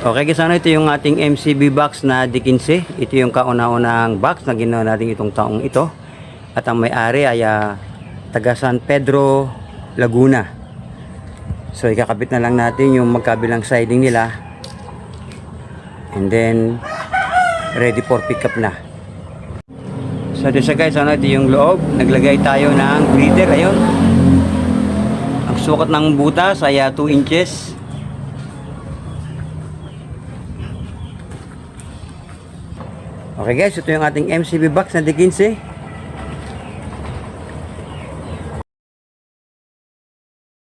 Okay guys, ano ito yung ating MCB box na D15. Ito yung kauna-unang box na ginawa natin itong taong ito. At ang may-ari ay taga San Pedro, Laguna. So ikakabit na lang natin yung magkabilang siding nila. And then ready for pickup na. So dito guys, ano ito yung loob. Naglagay tayo ng breather. Ayun. Ang sukat ng butas ay 2 inches. Okay guys, ito yung ating MCB box na D15.